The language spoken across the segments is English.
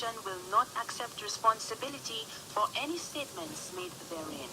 Petition will not accept responsibility for any statements made therein.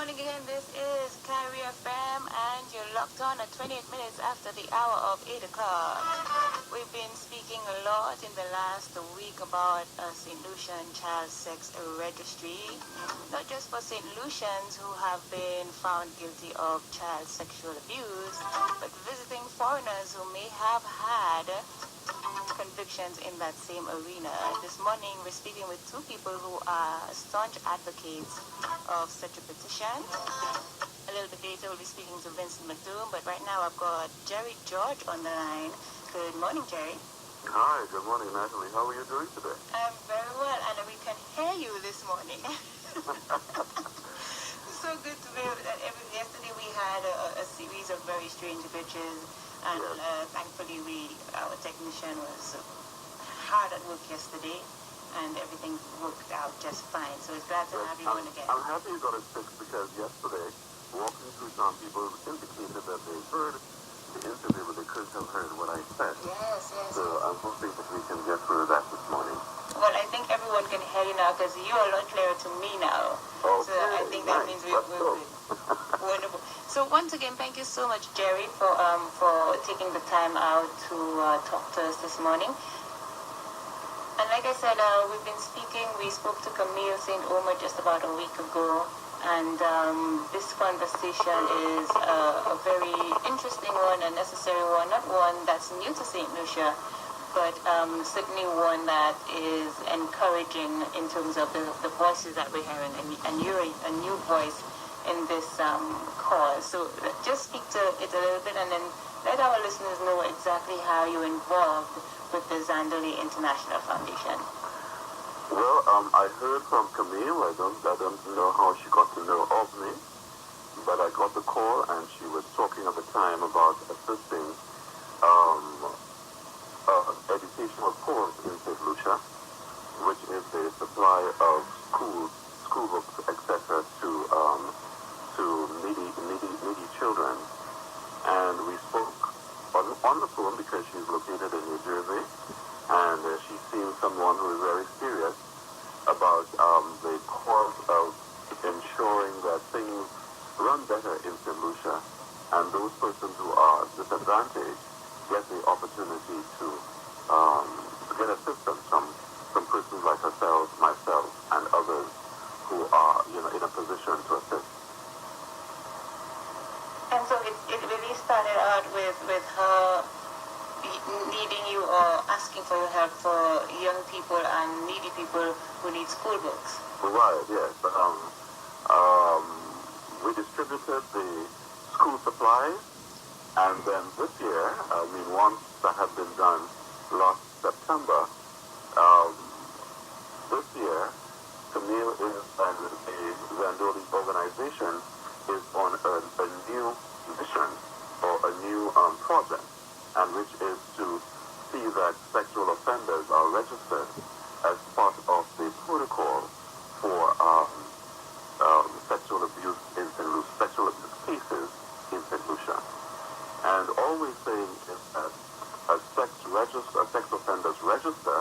Again, this is Kairi FM, and you're locked on at 28 minutes after the hour of 8 o'clock. We've been speaking a lot in the last week about St. Lucian Child Sex Registry, not just for St. Lucians who have been found guilty of child sexual abuse, but visiting foreigners who may have had convictions in that same arena. This morning, we're speaking with two people who are staunch advocates of such a petition. A little bit later, we'll be speaking to Vincent McDoom, but right now I've got Jerry George on the line. Good morning, Jerry. Hi, good morning, Natalie. How are you doing today? I'm very well, and we can hear you this morning. So good to be able to, yesterday we had a series of very strange glitches, and thankfully our technician was hard at work yesterday, and everything worked out just fine. So it's glad to have you on again. I'm happy you got it fixed, because yesterday, walking through town, people indicated that they heard the interview, but they couldn't have heard what I said. Yes. So I'm hoping that we can get through that this morning. Well, I think everyone can hear you now, because you're a lot clearer to me now. Okay, so I think that means we're good. Wonderful. So once again, thank you so much, Jerry, for taking the time out to talk to us this morning. And like I said, we've been speaking. We spoke to Camille St. Omer just about a week ago, and this conversation is a very interesting one, a necessary one, not one that's new to St. Lucia, but certainly one that is encouraging in terms of the voices that we're hearing, and you're a new voice in this cause. So just speak to it a little bit, and then let our listeners know exactly how you're involved with the Zandoli International Foundation. Well, I heard from Camille. I don't know how she got to know of me, but I got the call, and she was talking at the time about assisting educational course in St. Lucia, which is the supply of school books, etc., to needy children. And we spoke on the phone, because she's located in New Jersey, and she seems someone who is very serious about the cause of ensuring that things run better in St. Lucia, and those persons who are disadvantaged get the opportunity to get assistance from persons like herself, myself, and others who are in a position to assist. And so it really started out with her needing you or asking for your help for young people and needy people who need school books. Right, yes. We distributed the school supplies, and then this year, once that had been done last September, this year, Camille and the Zandoli organization is on a new mission, or a new project, and which is to see that sexual offenders are registered as part of the protocol for sexual abuse in St. Lucia, sexual abuse cases in St. Lucia. And all we're saying is that a sex offenders register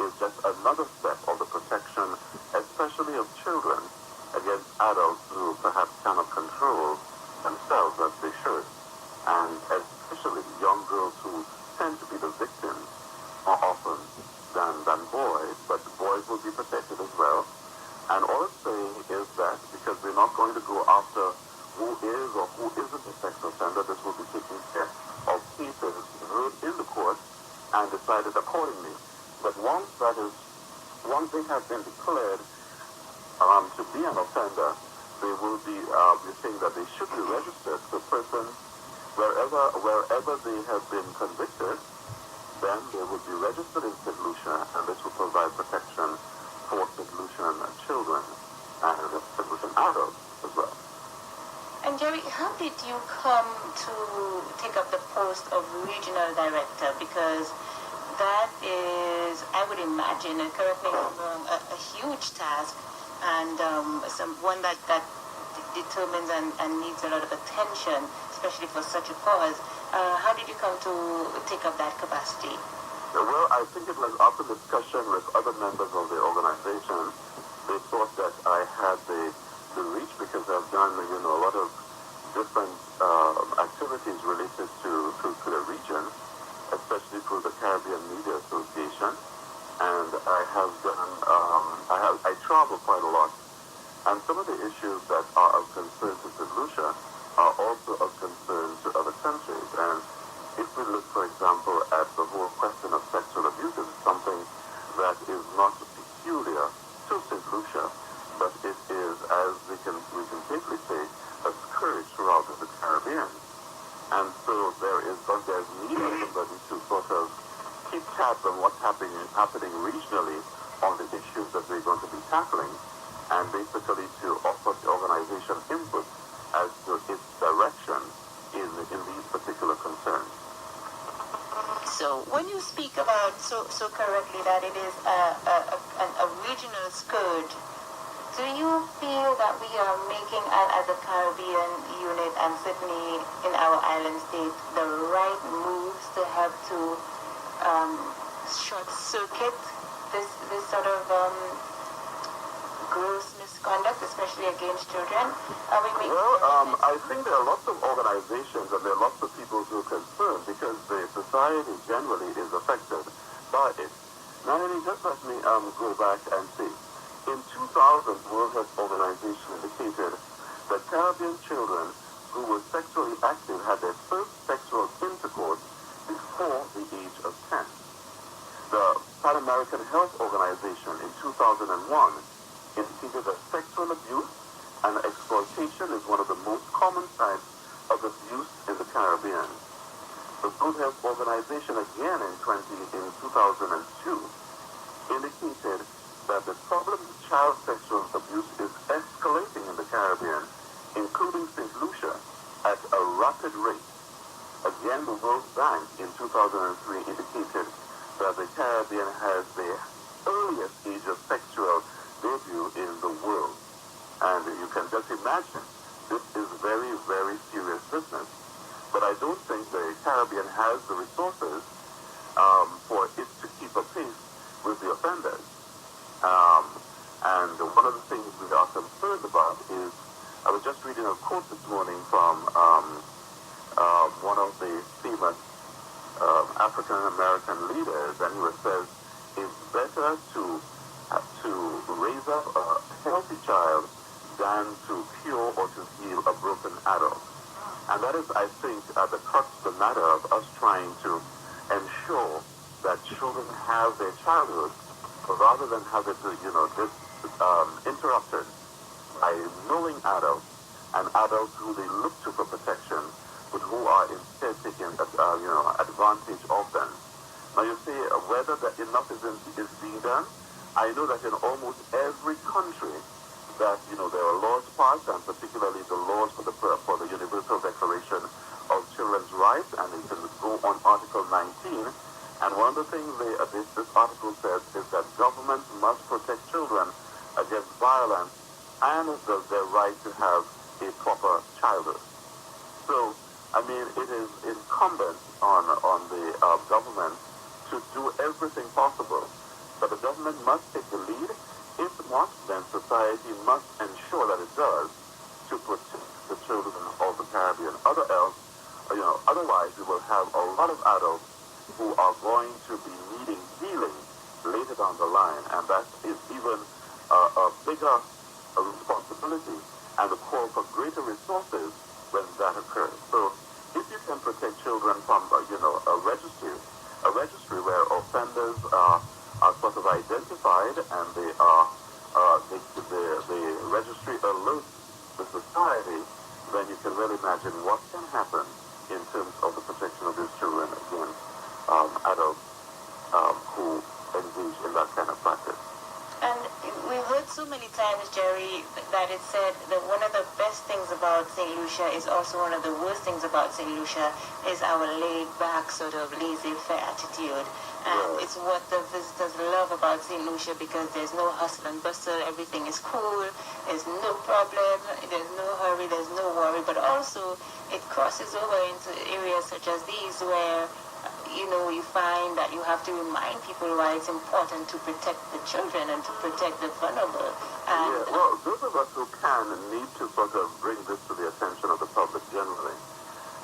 is just another step of the protection, especially of children, against adults who perhaps cannot control themselves as they should, and especially young girls who tend to be the victims more often than boys, but boys will be protected as well. And all I'm saying is that because we're not going to go after who is or who isn't a sex offender, this will be taking care of cases heard in the court and decided accordingly. But once they have been declared to be an offender, they will be, you're saying that they should be registered. So persons, wherever they have been convicted, then they would be registered in St. Lucia, and this will provide protection for St. Lucian children and St. Lucian adults as well. And Jerry, how did you come to take up the post of regional director? Because that is, I would imagine, and correct me if I'm wrong, a huge task, and one that determines and needs a lot of attention, especially for such a cause. How did you come to take up that capacity? Well, I think it was after discussion with other members of the organization. They thought that I had the reach because I've done, a lot of different activities related to the region, especially through the Caribbean Media Association. And I have done, I travel quite a lot. And some of the issues that are of concern to St. Lucia are also of concern to other countries. And if we look, for example, at the whole question of sexual abuse, it's something that is not peculiar to St. Lucia, but it is, as we can safely say, a scourge throughout the Caribbean. And so there's need for somebody to sort of keep tabs on what's happening regionally on the issues that we're going to be tackling, and basically to offer the organization input as to its direction in these particular concerns. So when you speak about so correctly that it is a regional scourge, do you feel that we are making, as a Caribbean unit and certainly in our island state, the right moves to help to short circuit this sort of gross misconduct, especially against children? I think there are lots of organizations and there are lots of people who are concerned because the society generally is affected by it. Now, just let me go back and see. In 2000, World Health Organization indicated that Caribbean children who were sexually active had their first sexual intercourse before the age of 10. The Pan American Health Organization in 2001 indicated that sexual abuse and exploitation is one of the most common types of abuse in the Caribbean. The World Health Organization again in 2002 indicated that the problem with child sexual abuse is escalating in the Caribbean, including St. Lucia, at a rapid rate. Again, the World Bank in 2003 indicated that the Caribbean has the earliest age of sexual debut in the world. And you can just imagine, this is very, very serious business. But I don't think the Caribbean has the resources for it to keep a pace with the offenders. And one of the things we are concerned about is, I was just reading a quote this morning from one of the famous African-American leaders, and he says, it's better to raise up a healthy child than to cure or to heal a broken adult. And that is, I think, the crux of the matter of us trying to ensure that children have their childhood rather than have it, interrupted by knowing adults and adults who they look to for protection, but who are instead taking, advantage of them. Now you say whether that enough is being done. I know that in almost every country that, there are laws passed, and particularly the laws for the Universal Declaration of Children's Rights, and you can go on Article 19. And one of the things this article says is that governments must protect children against violence and their right to have a proper childhood. So, it is incumbent on the government to do everything possible. But the government must take the lead. If not, then society must ensure that it does to protect the children of the Caribbean. Otherwise, we will have a lot of adults who are going to be needing healing later down the line, and that is even a bigger responsibility and a call for greater resources when that occurs. So if you can protect children from, a registry where offenders sort of identified and the registry alerts the society, then you can well imagine what can happen in terms of the protection of these children against adults who engage in that kind of practice. And we've heard so many times, Jerry, that it's said that one of the best things about St. Lucia is also one of the worst things about St. Lucia is our laid-back, sort of laissez-faire attitude. And it's what the visitors love about St. Lucia because there's no hustle and bustle, everything is cool, there's no problem, there's no hurry, there's no worry. But also, it crosses over into areas such as these where you find that you have to remind people why it's important to protect the children and to protect the vulnerable. And well, those of us who can need to sort of bring this to the attention of the public generally.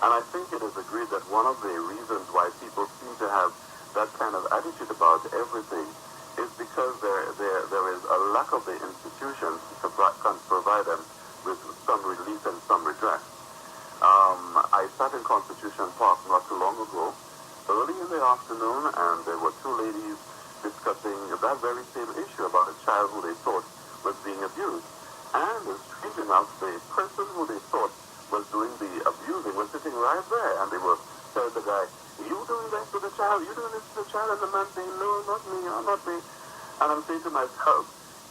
And I think it is agreed that one of the reasons why people seem to have that kind of attitude about everything is because there is a lack of the institutions to provide them with some relief and some redress. I sat in Constitution Park not too long ago, early in the afternoon, and there were two ladies discussing that very same issue about a child who they thought was being abused. And strange enough, the person who they thought was doing the abusing was sitting right there, and they were telling the guy, "You doing this to the child? You doing this to the child?" And the man saying, "No, not me, not me." And I'm saying to myself,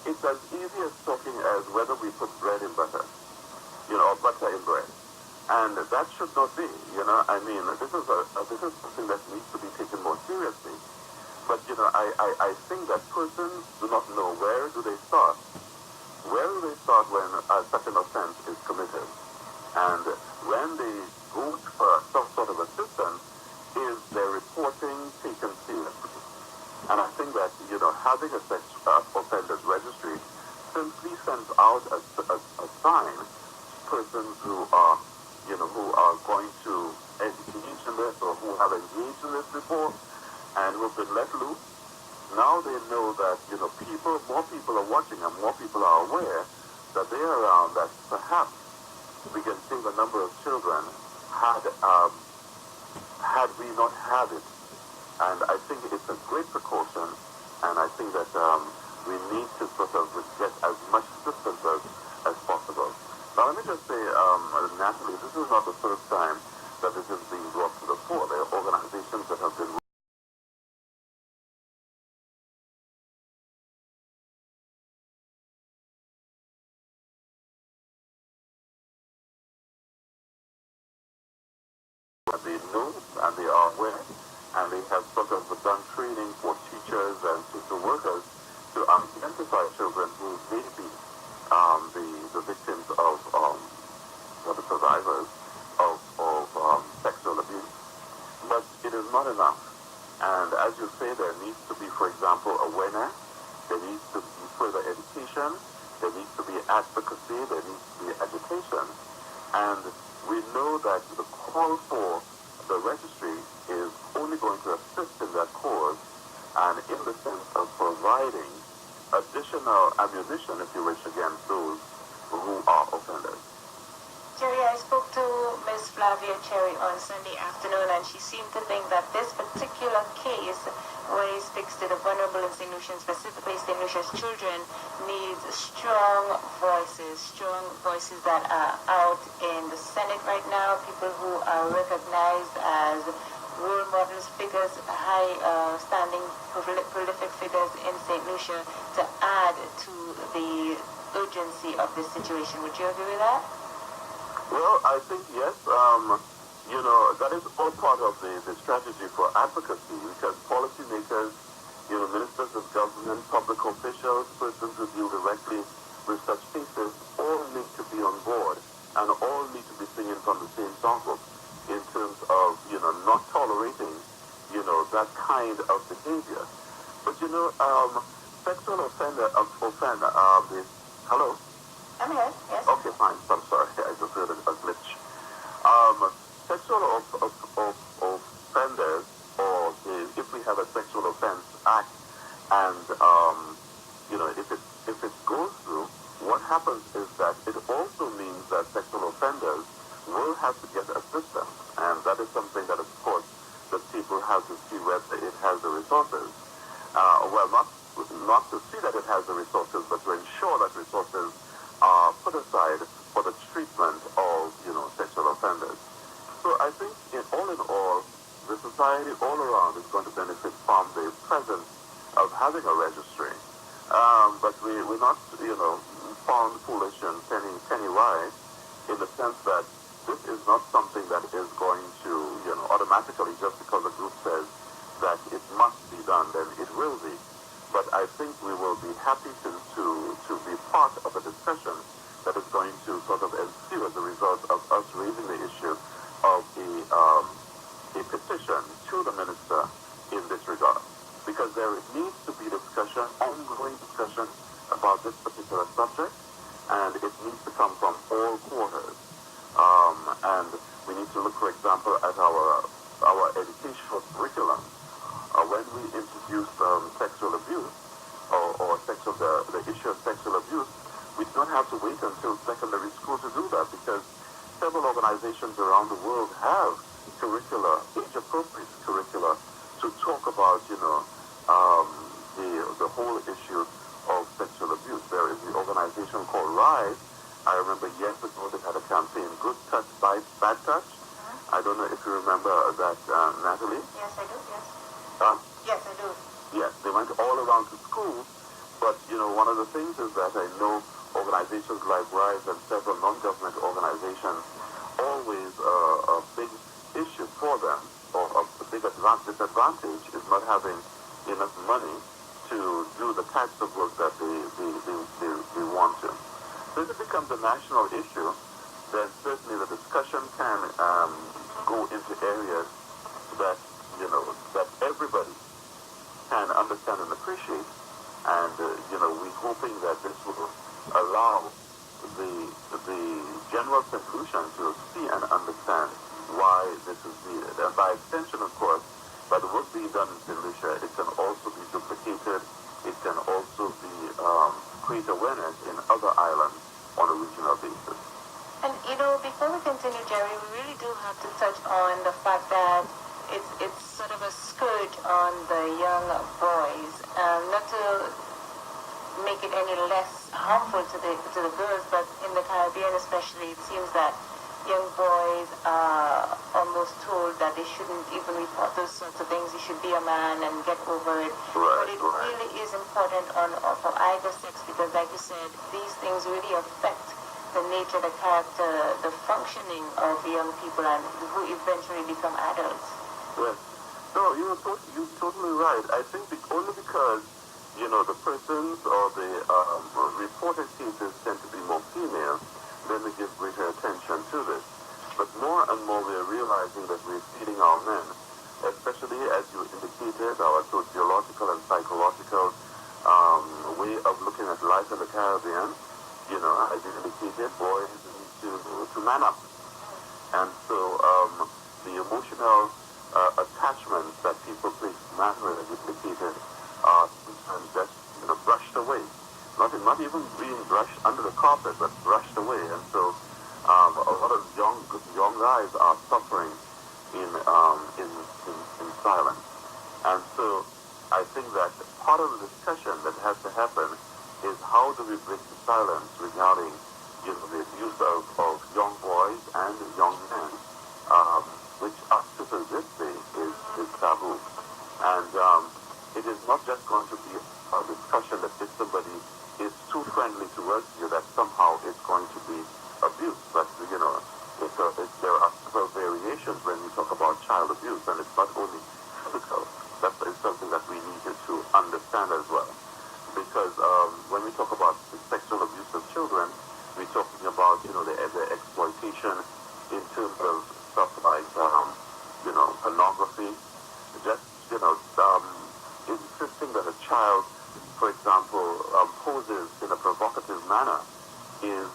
it's as easy as talking as whether we put bread in butter, or butter in bread. And that should not be, I mean, this is something that needs to be taken more seriously. But, I think that persons do not know where do they start. Where do they start when such an offense is committed? And when they go for some sort of assistance, is their reporting taken seriously? And I think that, having a sex offenders registry simply sends out a sign to persons who are going to engage in this or who have engaged in this before and who have been let loose. Now they know that, more people are watching and more people are aware that they are around, that perhaps we can save a number of children had we not had it. And I think it's a great precaution, and I think that we need to sort of get as much assistance as possible. Now, let me just say, Natalie, this is not the first time that this is being brought to the fore. There are organizations that have been they know and they are aware, and they have sort of done training for teachers and social workers to identify children who may be the victims of or the survivors of sexual abuse. But it is not enough. And as you say, there needs to be, for example, awareness. There needs to be further education. There needs to be advocacy. There needs to be education. And we know that the call for the registry is only going to assist in that cause, and in the sense of providing additional ammunition, if you wish, against those who are offenders. Jerry, I spoke to Ms. Flavia Cherry on Sunday afternoon, and she seemed to think that this particular case, where he speaks to the vulnerable in St. Lucia, specifically St. Lucia's children, needs strong voices that are out in the Senate right now, people who are recognized as role models, figures, high-standing, prolific figures in St. Lucia, to add to the urgency of this situation. Would you agree with that? Well, I think yes. That is all part of the strategy for advocacy, because policymakers, ministers of government, public officials, persons who deal directly with such cases, all need to be on board and all need to be singing from the same songbook in terms of, not tolerating, that kind of behavior. But, sexual offender, hello? I'm here, yes. Okay, fine. I'm sorry. I just heard a glitch. Sexual offenders, or if we have a sexual offense act, and if it goes through, what happens is that it also means that sexual offenders will have to get assistance, and that is something that, of course, the people have to see whether it has the resources. Not not to see that it has the resources, but to ensure that resources are put aside for the treatment of, sexual offenders. So I think in all, the society all around is going to benefit from the presence of having a registry. But we're not, found foolish and penny wise, in the sense that this is not something that is going to, automatically, just because a group says that it must be done, then it will be. But I think we will be happy to be part of a discussion that is going to sort of ensue as a result of us raising the issue of a petition to the minister in this regard. Because there needs to be discussion, ongoing discussion about this particular subject, and it needs to come from all quarters. And we need to look, for example, at our educational curriculum. When we introduce sexual abuse or the issue of sexual abuse, we don't have to wait until secondary school to do that, because several organizations around the world have curricula, age-appropriate curricula, to talk about, the whole issue of sexual abuse. There is the organization called RISE. I remember years ago they had a campaign, Good Touch, Bad Touch. I don't know if you remember that, Natalie? Yes, I do, yes. Yes, I do. Yes, they went all around to schools, but, one of the things is that I know organizations like RISE and several non-government organizations, always a big issue for them, or a big disadvantage, is not having enough money to do the types of work that they want to. So if it becomes a national issue, then certainly the discussion can go into areas that, that everybody can understand and appreciate. And, we're hoping that this will allow the general conclusion to see and understand why this is needed. And by extension, of course, by the work being done in St. Lucia, it can also be duplicated. It can also be create awareness in other islands on a regional basis. And, before we continue, Jerry, we really do have to touch on the fact that it's sort of a scourge on the young boys, not to make it any less harmful to the girls, but in the Caribbean especially, it seems that young boys are almost told that they shouldn't even report those sorts of things. You should be a man and get over it. But it really is important for either sex, because like you said, these things really affect the nature, the character, the functioning of young people, and who eventually become adults. Yes. No, you're totally right. I think only because, the persons or the reported cases tend to be more female, then we give greater attention to this. But more and more we are realizing that we're feeding our men, especially as you indicated, our sociological and psychological way of looking at life in the Caribbean. As you indicated, boys need to man up. And so the emotional attachments that people place to manhood, as indicated, are sometimes just brushed away. Not even being brushed under the carpet, but brushed away. And so a lot of young guys are suffering in silence. And so I think that part of the discussion that has to happen is how do we break the silence regarding the abuse of young boys and young men, which up to this day is taboo. And it is not just going to be a discussion that if somebody is too friendly towards you that somehow it's going to be abuse. But, there are several variations when we talk about child abuse, and it's not only physical. That is something that we needed to understand as well. Because when we talk about the sexual abuse of children, we're talking about, the exploitation in terms of stuff like, pornography. Just, insisting that a child, for example, poses in a provocative manner is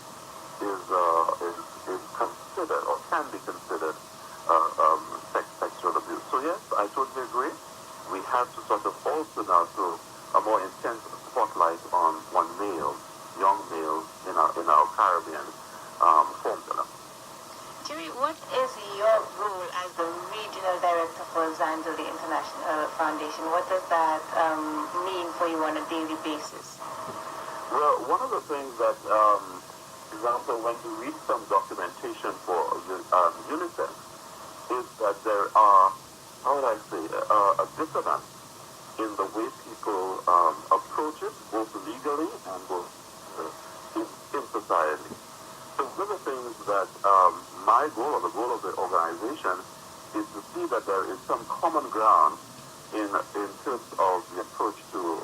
considered or can be considered sexual abuse. So yes, I totally agree. We have to sort of also now throw a more intense spotlight on young males in our Caribbean formula. Jerry, what is your role as the regional director for Zandoli International Foundation? What does that mean for you on a daily basis? Well, one of the things that, for example, when you read some documentation for UNICEF, is that there are, how would I say, a dissonance in the way people approach it, both legally and both in society. So one of the things that my goal, or the goal of the organization, is to see that there is some common ground in terms of the approach to,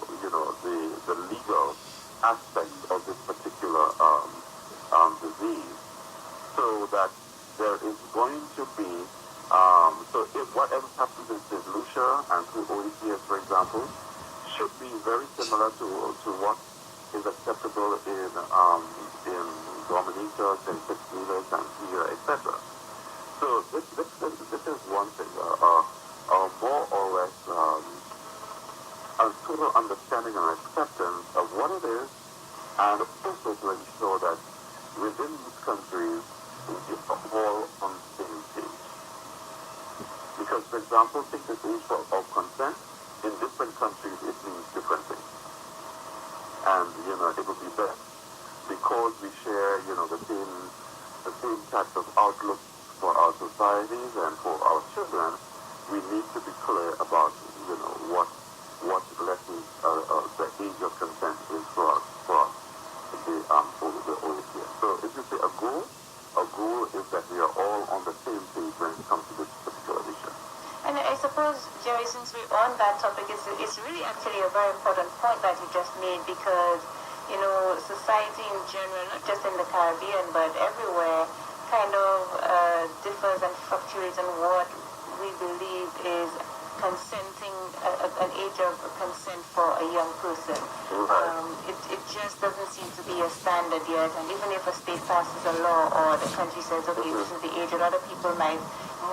the legal aspects of this particular disease, so that there is going to be, so if whatever happens in St. Lucia and through OECS, for example, should be very similar to what is acceptable in Dominica, St. Petite, St. Pierre, etc. So this is one thing, more or less a total understanding and acceptance of what it is, and also to ensure that within these countries we are all on the same page. Because, for example, take the age of consent, in different countries it means different things. And, it would be best, because we share, the same types of outlook for our societies and for our children, we need to be clear about, what lessons the age of consent is for us, the OECS. So if you say a goal is that we are all on the same page when it comes to this particular issue. And I suppose, Jerry, since we're on that topic, it's really actually a very important point that you just made, because society in general, not just in the Caribbean, but everywhere, kind of differs and fluctuates in what we believe is consenting, an age of consent for a young person. It just doesn't seem to be a standard yet, and even if a state passes a law or the country says, okay, this is the age, a lot of people might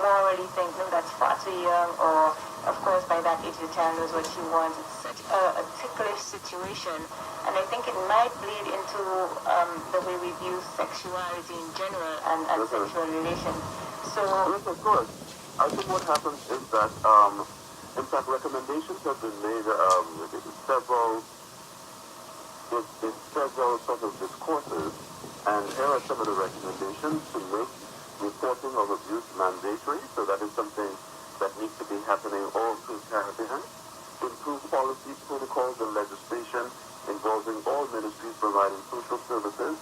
morally think, no, that's far too young, or of course by that age the child knows what she wants. It's such a ticklish situation, and I think it might bleed into the way we view sexuality in general and sexual relations. So yes, of course. I think what happens is that, in fact, recommendations have been made in several sort of discourses, and here are some of the recommendations: to make reporting of abuse mandatory, so that is something that needs to be happening all through Caribbean; improve policy, protocols, and legislation involving all ministries providing social services,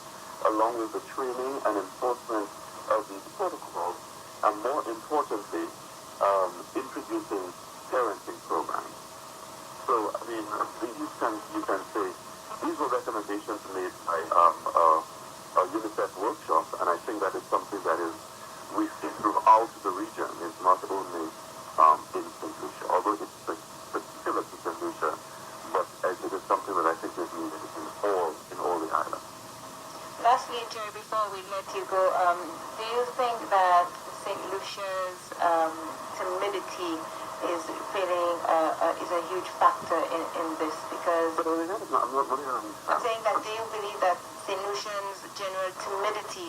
along with the training and enforcement of these protocols, and more importantly, introducing parenting programs. So, I mean, you can say these were recommendations made by a UNICEF workshop, and I think that is something that we see throughout the region. It's not only in St. Lucia, although it's particular to St. Lucia, but it is something that I think is needed in all the islands. lastly, Jerry, before we let you go, do you think that St. Lucia's timidity is playing is a huge factor in this? Because I'm saying that, do you believe that St. Lucians' general timidity,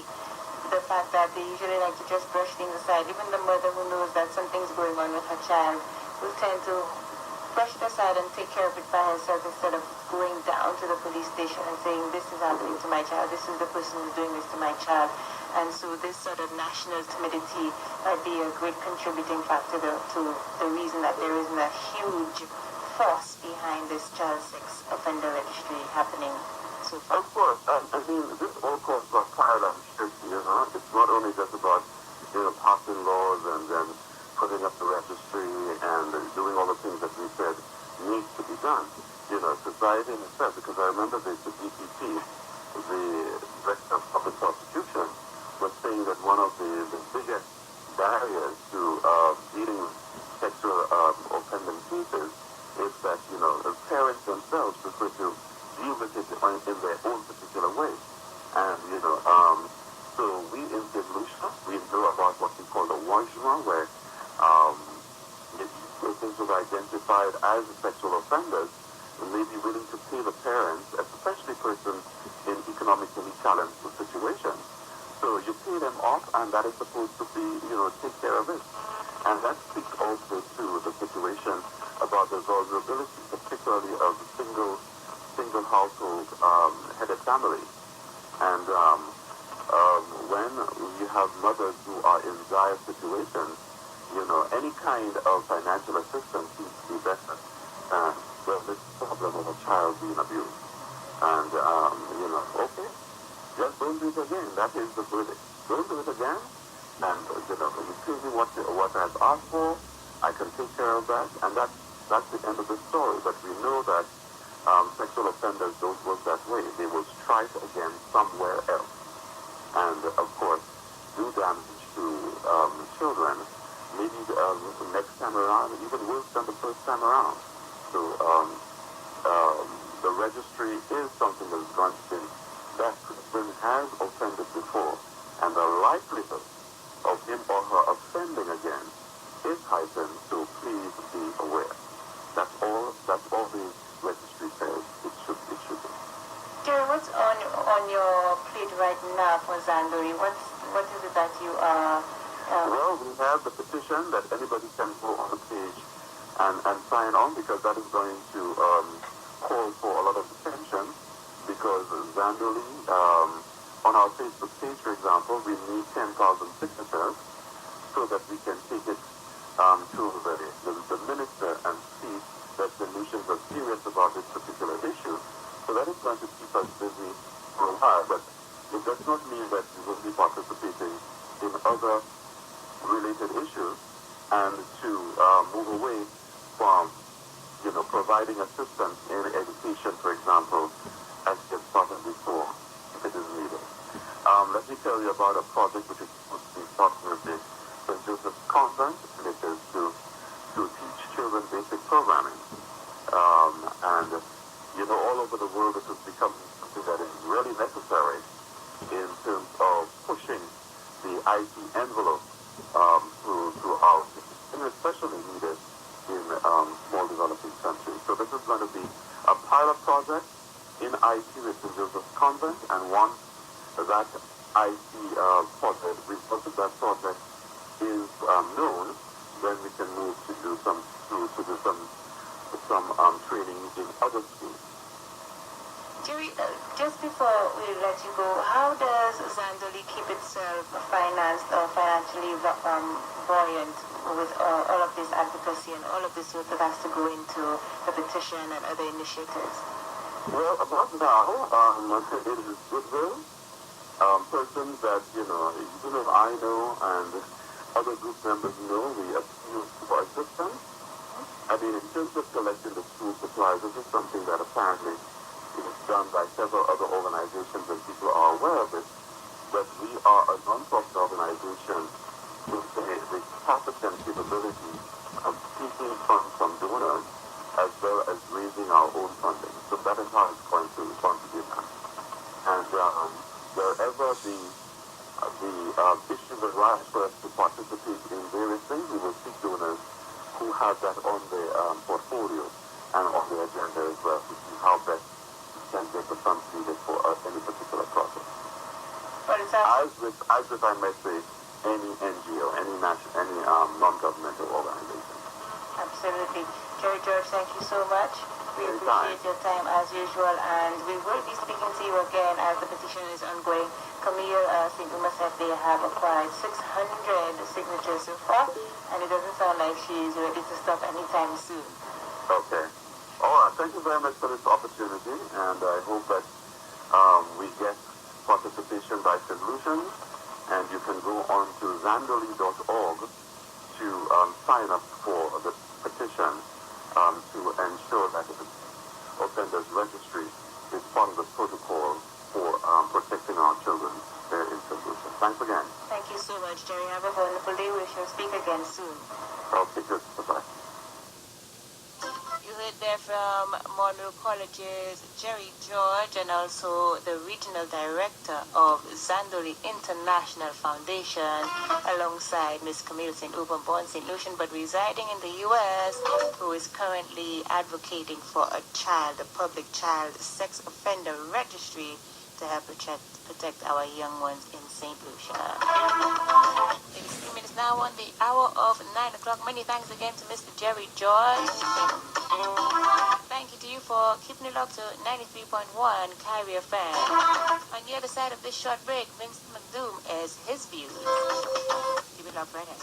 the fact that they usually like to just brush things aside, even the mother who knows that something's going on with her child, will tend to brush it aside and take care of it by herself instead of going down to the police station and saying, this is happening to my child, this is the person who's doing this to my child. And so this sort of national timidity might be a great contributing factor to the reason that there isn't a huge force behind this child sex offender registry happening so far. Of course, I mean, this all calls for paradigm shift, It's not only just about, passing laws and then putting up the registry and doing all the things that we said needs to be done. Society in itself, because I remember the DPP, the Director of Public Prosecution, was saying that one of the biggest barriers to dealing with sexual offending cases is that, the parents themselves prefer to deal with it in their own particular way. And, so we in St. Lucia, we know about what we call the wajma, where persons who are identified as sexual offenders may be willing to pay the parents, especially persons in economically challenged situations, So you pay them off, and that is supposed to be, take care of it. And that speaks also to the situation about the vulnerability, particularly of single household headed families. And when you have mothers who are in dire situations, any kind of financial assistance seems to be better. This problem of a child being abused. And, okay, just don't do it again. That is the verdict. Don't do it again. And, you pay me what I've asked for. I can take care of that. And that's the end of the story. But we know that sexual offenders don't work that way. They will strike again somewhere else. And, of course, do damage to children. Maybe the next time around, even worse than the first time around. So the registry is something that is going to be that person has offended before, and the likelihood of him or her offending again is heightened. So please be aware. That's all the registry says it should be. Jerry, what's on your plate right now for Zandoli? What is it that you are? Well, we have the petition that anybody can go on the page and sign on, because that is going to call for a lot of attention, because Zandoli, on our Facebook page, for example, we need 10,000 signatures so that we can take it to the minister and see that the nations are serious about this particular issue. So that is going to keep us busy for a while, but it does not mean that we will be participating in other related issues and to move away from, providing assistance in education, for example, as we have started before, if it is needed. Let me tell you about a project which is supposed to be starting with the St. Joseph's Convent, and it is to teach children basic programming. And, all over the world, this has become something that is really necessary in terms of pushing the IT envelope throughout, and especially needed in small developing countries. So this is going to be a pilot project in IT with St. Joseph's Convent, and once that IT project, result of that project is known, then we can move to do some training in other schools. Jerry, just before we let you go, how does Zandoli keep itself financed or financially buoyant with all of this advocacy and all of this work that has to go into the petition and other initiatives? Well, about now, it is goodwill. Persons that, I know and other group members know, we appeal for assistance. I mean, in terms of collecting the school supplies, this is something that apparently is done by several other organizations and people are aware of it. But we are a non-profit organization with the capacity and capability of seeking funds from donors as well as raising our own funding. So that is how it's going to be done. And wherever the issue will rise for us to participate in various things, we will seek donors who have that on their portfolio and on their agenda as well to see how best we can get the funds needed for any particular project. As with, I might say, any NGO, any non-governmental organization. Absolutely. Jerry George, thank you so much. We appreciate your time as usual, and we will be speaking to you again as the petition is ongoing. Camille St. Uma said they have acquired 600 signatures so far, and it doesn't sound like she's ready to stop anytime soon. Okay. All right. Thank you very much for this opportunity, and I hope that we get participation by solutions, and you can go on to zandoli.org to sign up for the petition to ensure that the offenders registry is part of the protocol for protecting our children there in solution. Thanks again. Thank you so much, Jerry. Have a wonderful day. We shall speak again soon. Okay, good. Bye-bye. You heard there from Monroe College's Jerry George and also the Regional Director of Zandoli International Foundation alongside Ms. Camille St. Uber, born St. Lucian but residing in the U.S., who is currently advocating for a public child sex offender registry to help protect our young ones in St. Lucia. It's 3 minutes now on the hour of 9 o'clock. Many thanks again to Mr. Jerry George. Thank you to you for keeping it locked to 93.1 Kairi FM. On the other side of this short break, Vincent McDoom has his views. Keep it locked right ahead.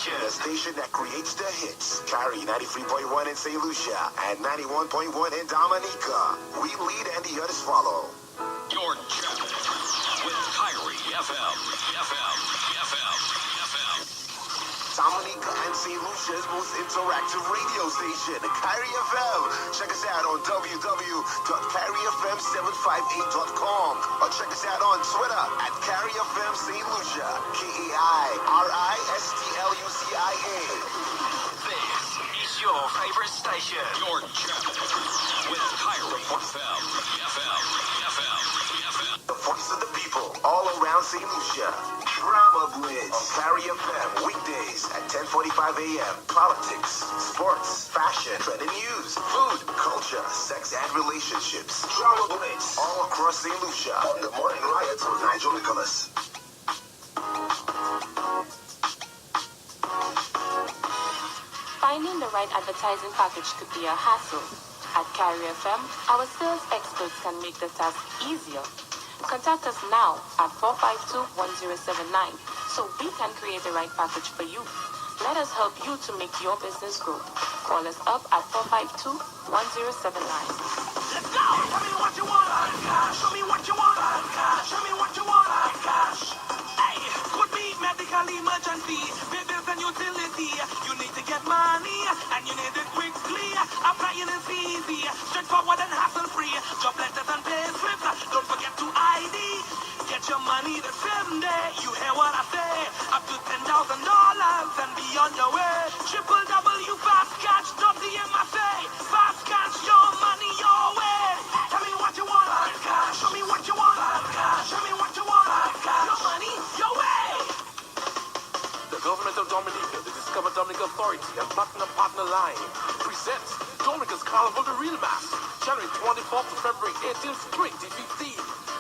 The station that creates the hits. Kairi 93.1 in St. Lucia and 91.1 in Dominica. We lead and the others follow. Your channel with Kairi FM. Dominica and St. Lucia's most interactive radio station, Kairi FM. Check us out on www.kairifm758.com or check us out on Twitter at Kairi FM St. Lucia. KAIRISTLUCIA. This is your favorite station. Your channel with Kairi FM. The voice of the people all around St. Lucia. Drama Blitz on Kairi FM weekdays at 10:45 a.m. Politics, sports, fashion, trending news, food, culture, sex and relationships. Drama Blitz all across St. Lucia on the Morning Riot with Nigel Nicholas. Finding the right advertising package could be a hassle. At Kairi FM, our sales experts can make the task easier. Contact us now at 452-1079 so we can create the right package for you. Let us help you to make your business grow. Call us up at 452-1079. Let's go! Tell me what you want, cash. Show me what you want, cash. Show me what you want, cash. Hey, could be medical emergency, bills and utility. You need to get money and you need it quickly. Applying is easy, straightforward and hassle-free. Job letters and pay slips. Don't forget to ID. Get your money the same day. You hear what I say? Up to $10,000 and be on your way. www.fastcash.com. I say, fast cash your money your way. Tell me what you want, cash. Show me what you want, cash. Show me what you want, cash. Your money your way. The government of Dominica, the Discover Dominica Authority, and Platinum Partner Line presents Dominica's Carnival the Real Mass, January 24th to February 18th, 2015.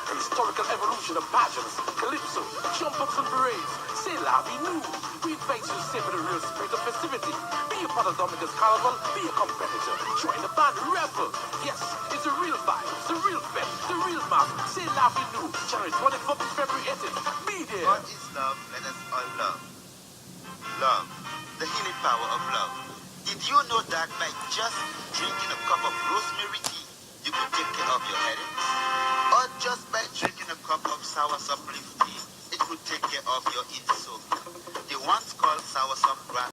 A historical evolution of pageants, calypso, jump-ups and parades. C'est la vie nous. We invite you to savor the real spirit of festivity. Be a part of Dominica's Carnival, be a competitor. Join the band, revel. Yes, it's a real vibe, it's a real fest, the real mass. C'est la vie nous. January 24th to February 18th. Be there. What is love? Let us all love. Love, the healing power of love. Did you know that by just drinking a cup of rosemary tea, you could take care of your headaches? Or just by drinking a cup of soursop leaf tea, it could take care of your insomnia. The once called soursop grass